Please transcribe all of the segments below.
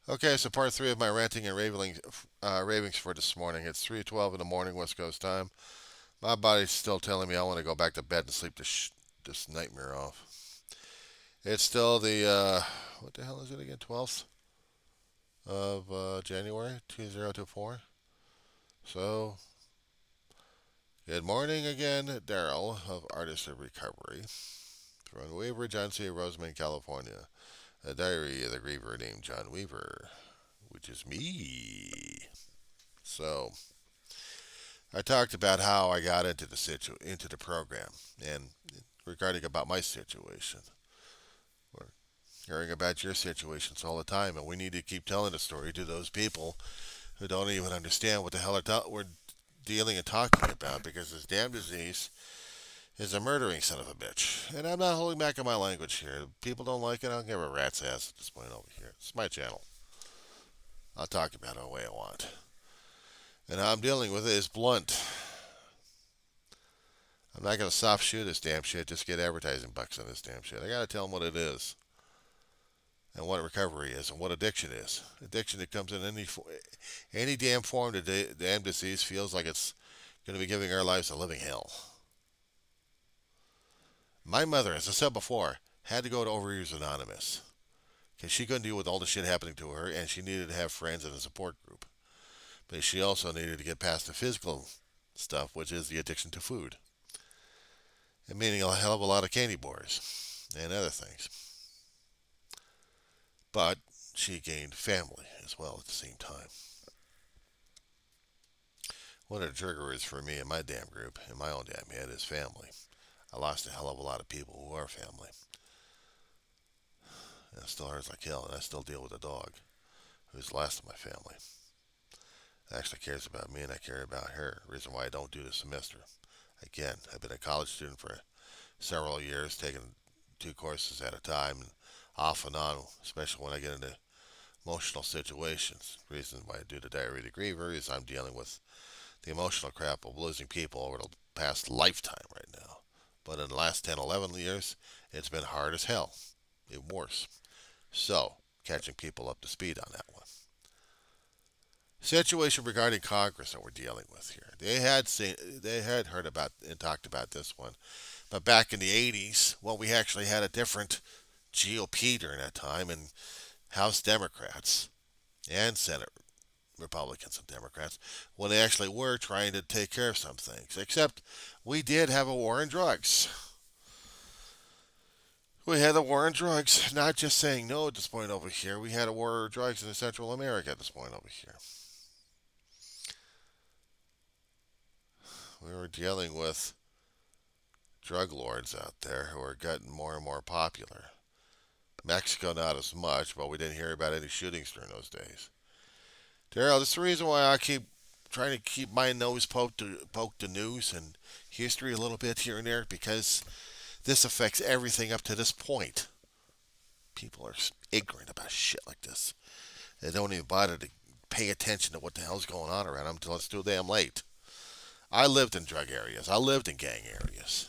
Okay, so part three of my ranting and ravings for this morning. It's 3:12 in the morning, West Coast time. My body's still telling me I want to go back to bed and sleep this nightmare off. It's still the what the hell is it again? 12th of January 2024. So good morning again, Daryl of Artist of Recovery from Weaver, John C. Roseman, California. A diary of the griever named John Weaver, which is me. So I talked about how I got into the program and regarding about my situation. We're hearing about your situations all the time, and we need to keep telling the story to those people who don't even understand what the hell we're dealing and talking about because this damn disease is a murdering son of a bitch. And I'm not holding back on my language here. People don't like it. I don't give a rat's ass at this point over here. It's my channel. I'll talk about it the way I want. And how I'm dealing with it is blunt. I'm not going to soft shoe this damn shit, just get advertising bucks on this damn shit. I got to tell them what it is and what recovery is and what addiction is. Addiction that comes in any damn form. The damn disease feels like it's going to be giving our lives a living hell. My mother, as I said before, had to go to Overeaters Anonymous because she couldn't deal with all the shit happening to her, and she needed to have friends and a support group. But she also needed to get past the physical stuff, which is the addiction to food, and meaning a hell of a lot of candy bars and other things. But she gained family as well at the same time. What a trigger is for me and my damn group, and my own damn head, is family. I lost a hell of a lot of people who are family. And it still hurts like hell, and I still deal with a dog who's the last of my family. Actually cares about me, and I care about her. Reason why I don't do the semester. Again, I've been a college student for several years, taking two courses at a time, and off and on, especially when I get into emotional situations. Reason why I do the Diary of the Griever is I'm dealing with the emotional crap of losing people over the past lifetime right now. But in the last 10, 11 years, it's been hard as hell. Even worse. So, catching people up to speed on that one. Situation regarding Congress that we're dealing with here. They had heard about and talked about this one, but back in the 80s, well, we actually had a different GOP during that time and House Democrats and Senate Republicans and Democrats when they actually were trying to take care of some things. Except we did have a war on drugs. We had a war on drugs, not just saying no at this point over here. We had a war on drugs in Central America at this point over here. We were dealing with drug lords out there who are getting more and more popular. Mexico, not as much, but we didn't hear about any shootings during those days. Daryl, that's the reason why I keep trying to keep my nose poke the news and history a little bit here and there because this affects everything up to this point. People are ignorant about shit like this. They don't even bother to pay attention to what the hell's going on around them until it's too damn late. I lived in drug areas. I lived in gang areas.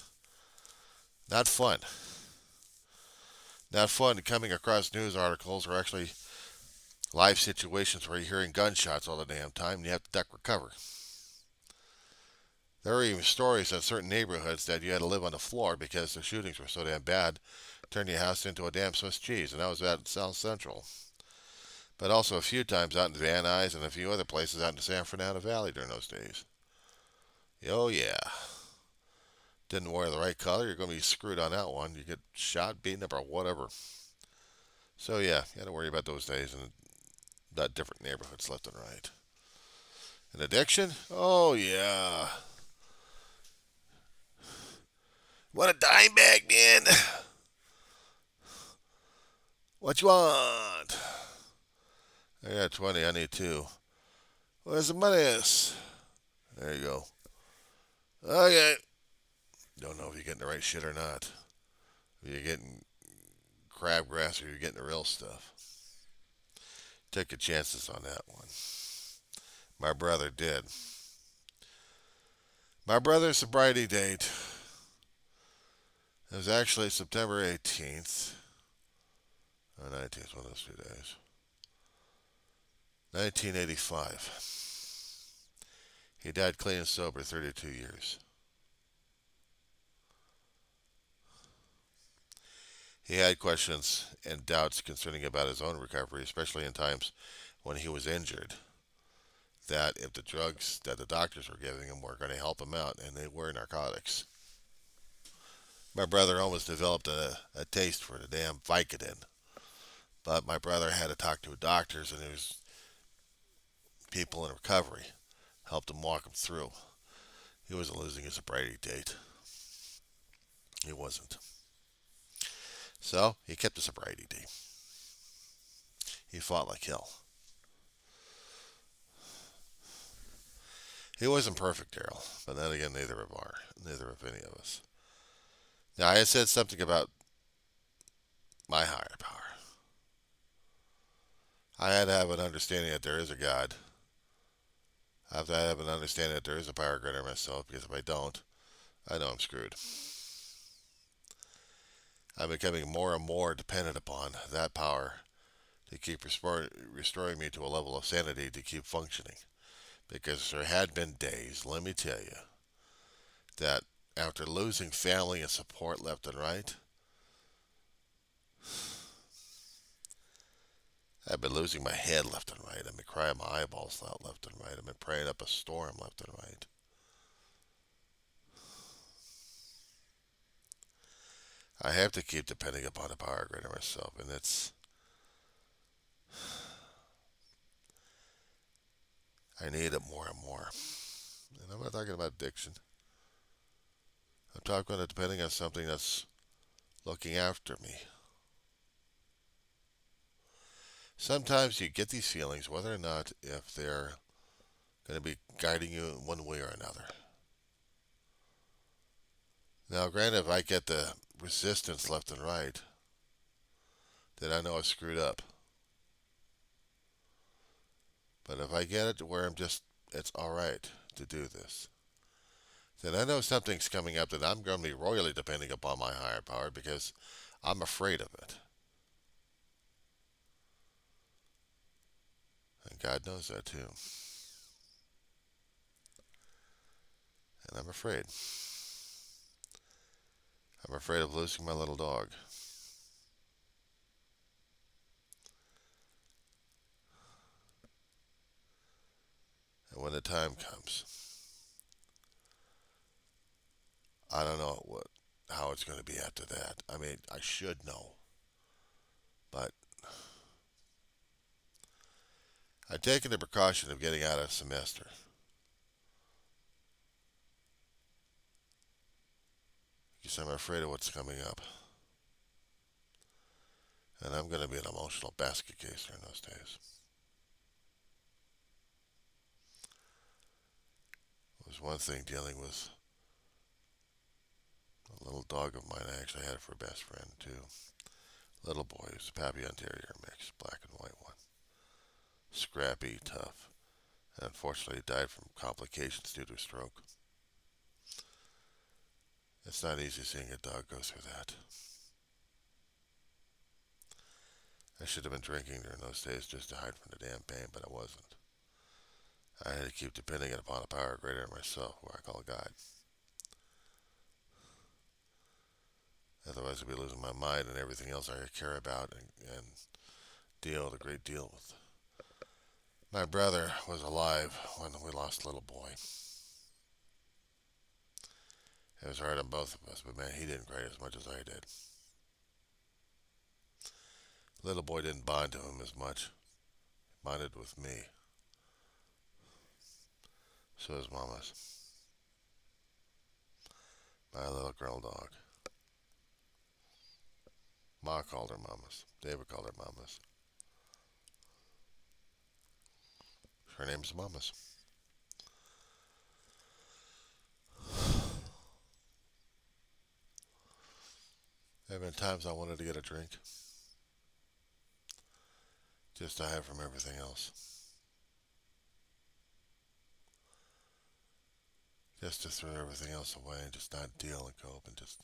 Not fun. Not fun coming across news articles or actually live situations where you're hearing gunshots all the damn time and you have to duck recover. There were even stories in certain neighborhoods that you had to live on the floor because the shootings were so damn bad, turned your house into a damn Swiss cheese, and that was at South Central. But also a few times out in Van Nuys and a few other places out in the San Fernando Valley during those days. Oh yeah. Didn't wear the right color, you're going to be screwed on that one. You get shot, beaten up, or whatever. So yeah, you got to worry about those days and that different neighborhoods left and right. And addiction? Oh yeah. What a dime bag, man. What you want? I got 20. I need two. Where's the money? There you go. Okay. Don't know if you're getting the right shit or not. If you're getting crabgrass or you're getting the real stuff. Take your chances on that one. My brother did. My brother's sobriety date was actually September 18th or 19th, one of those 2 days. 1985. He died clean and sober, 32 years. He had questions and doubts concerning about his own recovery, especially in times when he was injured. That if the drugs that the doctors were giving him were going to help him out, and they were narcotics. My brother almost developed a taste for the damn Vicodin, but my brother had to talk to doctors, and there was people in recovery helped him walk him through. He wasn't losing his sobriety date. He wasn't. So he kept his sobriety date. He fought like hell. He wasn't perfect, Daryl, but then again, neither of any of us. Now I had said something about my higher power. I had to have an understanding that there is a God. I have to have an understanding that there is a power greater than myself, because if I don't, I know I'm screwed. I'm becoming more and more dependent upon that power to keep restoring me to a level of sanity to keep functioning. Because there had been days, let me tell you, that after losing family and support left and right, I've been losing my head left and right. I've been crying my eyeballs out left and right. I've been praying up a storm left and right. I have to keep depending upon a power greater than myself, and I need it more and more. And I'm not talking about addiction. I'm talking about depending on something that's looking after me. Sometimes you get these feelings, whether or not if they're going to be guiding you in one way or another. Now, granted, if I get the resistance left and right, then I know I screwed up. But if I get it to where it's alright to do this, then I know something's coming up that I'm going to be royally depending upon my higher power because I'm afraid of it. And God knows that too. And I'm afraid. I'm afraid of losing my little dog. And when the time comes, I don't know how it's going to be after that. I mean, I should know. But I've taken the precaution of getting out of semester because I'm afraid of what's coming up. And I'm going to be an emotional basket case during those days. It was one thing dealing with a little dog of mine. I actually had it for a best friend, too. Little boy. He was a Papillon Terrier mix, black and white one. Scrappy, tough. And unfortunately, he died from complications due to a stroke. It's not easy seeing a dog go through that. I should have been drinking during those days just to hide from the damn pain, but I wasn't. I had to keep depending upon a power greater than myself, who I call God. Otherwise, I'd be losing my mind and everything else I care about and deal a great deal with. My brother was alive when we lost little boy. It was hard on both of us, but man, he didn't cry as much as I did. Little boy didn't bond to him as much. He bonded with me. So his mama's. My little girl dog. Ma called her mamas. David called her mamas. Her name's Mamas. There have been times I wanted to get a drink just to hide from everything else. Just to throw everything else away and just not deal and cope and just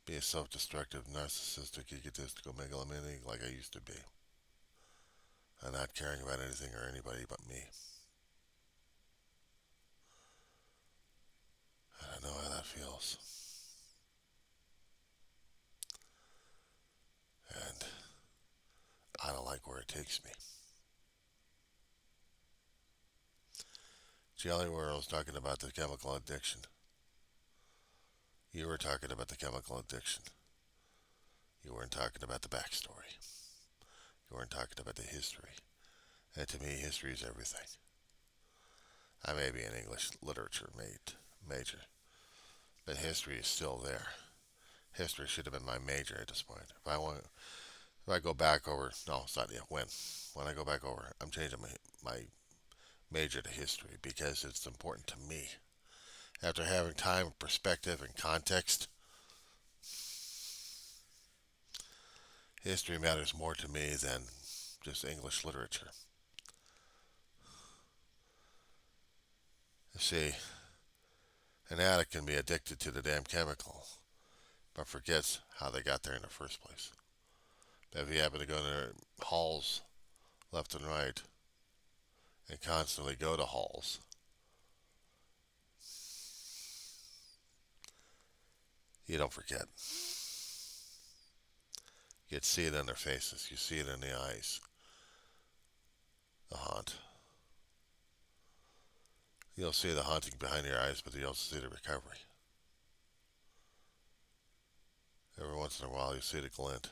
be a self-destructive, narcissistic, egotistical megalomaniac like I used to be. and not caring about anything or anybody but me. And I know how that feels. And I don't like where it takes me. Jelly World was talking about the chemical addiction. You were talking about the chemical addiction. You weren't talking about the backstory. You weren't talking about the history. And to me, history is everything. I may be an English literature major, but history is still there. History should have been my major at this point. If I go back over, no, it's not yet. When I go back over, I'm changing my major to history because it's important to me. After having time, perspective, and context, history matters more to me than just English literature. You see, an addict can be addicted to the damn chemical, but forgets how they got there in the first place. But if you happen to go to halls left and right and constantly go to halls, you don't forget. You see it in their faces. You see it in the eyes. The haunt. You'll see the haunting behind your eyes, but you also see the recovery. Every once in a while, you see the glint.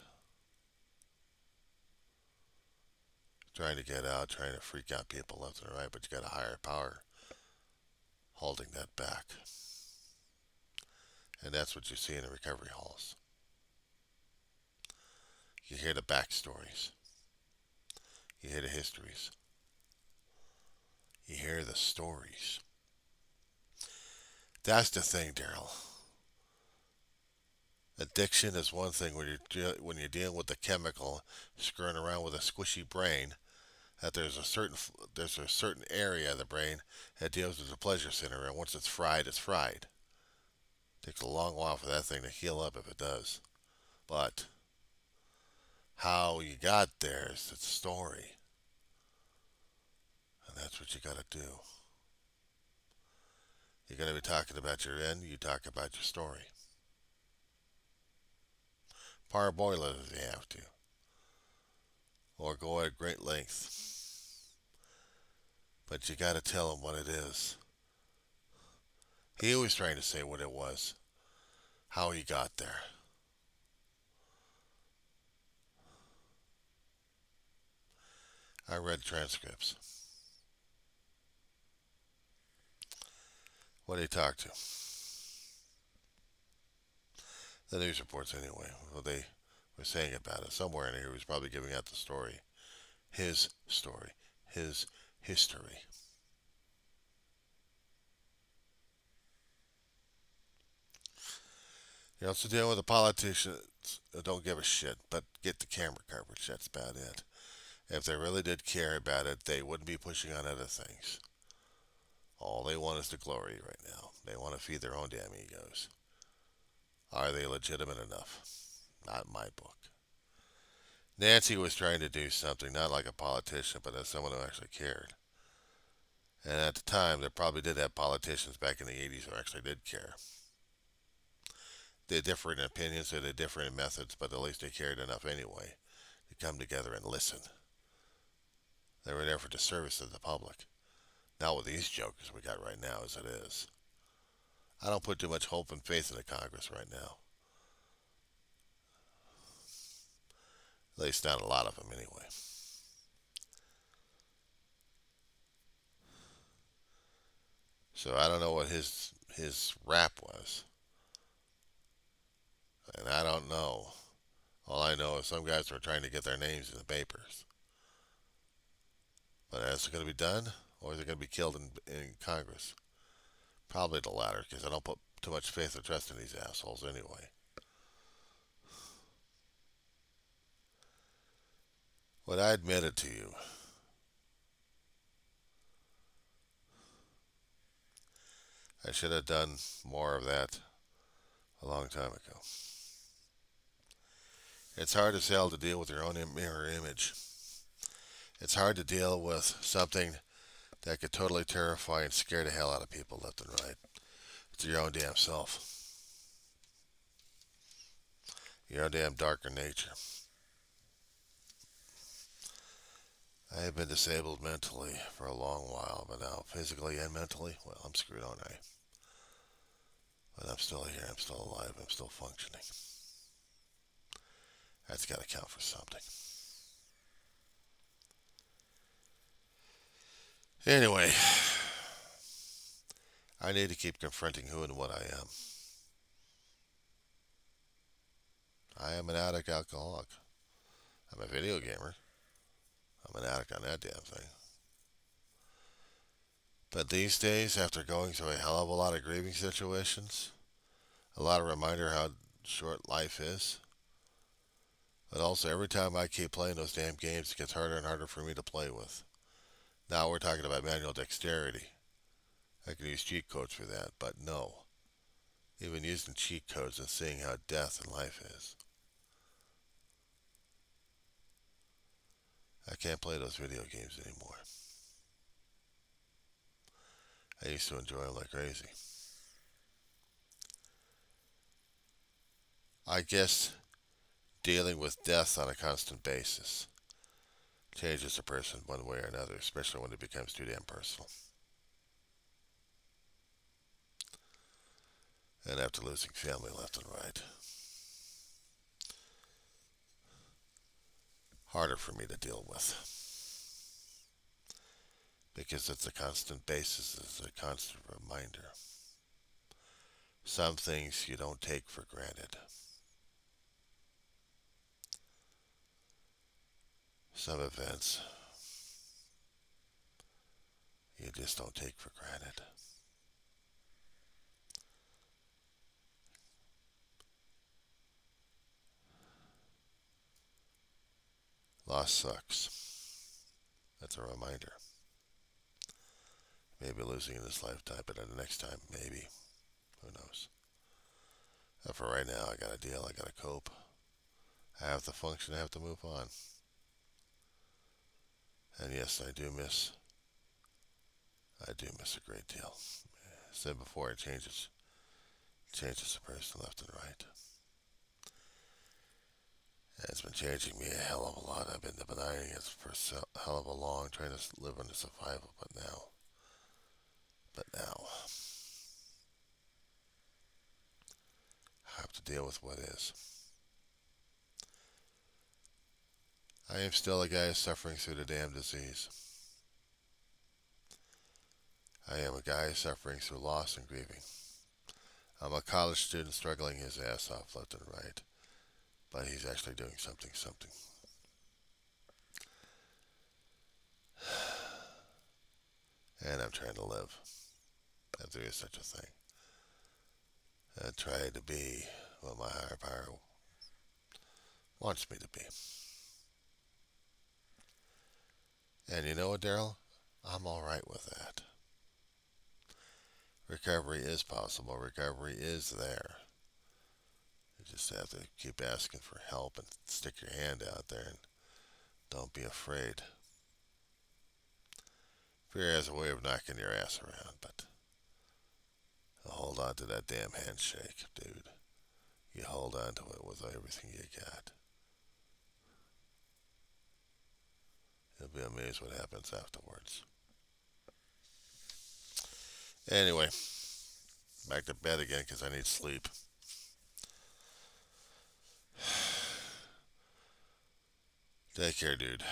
Trying to get out, trying to freak out people left and right, but you got a higher power holding that back. And that's what you see in the recovery halls. You hear the backstories. You hear the histories. You hear the stories. That's the thing, Daryl. Addiction is one thing when you're dealing with the chemical, screwing around with a squishy brain. That there's a certain area of the brain that deals with the pleasure center, and once it's fried, it's fried. It takes a long while for that thing to heal up if it does. But how you got there is the story, and that's what you got to do. You're going to be talking about your end. You talk about your story. Parboil it if you have to, or go at great length. But you got to tell him what it is. He was trying to say what it was, how he got there. I read transcripts. What did he talk to? The news reports, anyway. What they were saying about it. Somewhere in here, he was probably giving out the story. His story. His history. You're also dealing with the politicians who don't give a shit, but get the camera coverage. That's about it. If they really did care about it, they wouldn't be pushing on other things. All they want is the glory right now. They want to feed their own damn egos. Are they legitimate enough? Not in my book. Nancy was trying to do something, not like a politician, but as someone who actually cared. And at the time, they probably did have politicians back in the 80s who actually did care. They differed in opinions, they had different methods, but at least they cared enough anyway to come together and listen. They were there for the service of the public. Not with these jokers we got right now as it is. I don't put too much hope and faith in the Congress right now. At least not a lot of them anyway. So I don't know what his rap was. And I don't know. All I know is some guys were trying to get their names in the papers. But is it going to be done? Or is it going to be killed in Congress? Probably the latter, because I don't put too much faith or trust in these assholes anyway. What I admitted to you, I should have done more of that a long time ago. It's hard as hell to deal with your own mirror image. It's hard to deal with something that could totally terrify and scare the hell out of people left and right. It's your own damn self, your own damn darker nature. I have been disabled mentally for a long while, but now physically and mentally, well, I'm screwed, aren't I? But I'm still here, I'm still alive, I'm still functioning. That's got to count for something. Anyway, I need to keep confronting who and what I am. I am an addict alcoholic. I'm a video gamer. I'm an addict on that damn thing. But these days, after going through a hell of a lot of grieving situations, a lot of reminder how short life is, but also every time I keep playing those damn games, it gets harder and harder for me to play with. Now we're talking about manual dexterity. I can use cheat codes for that, but no. Even using cheat codes and seeing how death and life is. I can't play those video games anymore. I used to enjoy them like crazy. I guess dealing with death on a constant basis changes a person one way or another, especially when it becomes too damn personal. And after losing family left and right, harder for me to deal with because it's a constant basis, it's a constant reminder. Some things you don't take for granted. Some events you just don't take for granted. Loss sucks. That's a reminder. Maybe losing in this lifetime, but in the next time, maybe. Who knows? But for right now, I gotta deal, I gotta cope. I have to function, I have to move on. And yes, I do miss a great deal. I said before, it changes a person left and right. And it's been changing me a hell of a lot. I've been denying it for a hell of a long, trying to live under survival, but now, I have to deal with what is. I am still a guy suffering through the damn disease. I am a guy suffering through loss and grieving. I'm a college student struggling his ass off left and right, but he's actually doing something. And I'm trying to live, if there is such a thing. And try to be what my higher power wants me to be. And you know what, Daryl? I'm alright with that. Recovery is possible. Recovery is there. You just have to keep asking for help and stick your hand out there and don't be afraid. Fear has a way of knocking your ass around, but hold on to that damn handshake, dude. You hold on to it with everything you got. You'll be amazed what happens afterwards. Anyway, back to bed again because I need sleep. Take care, dude.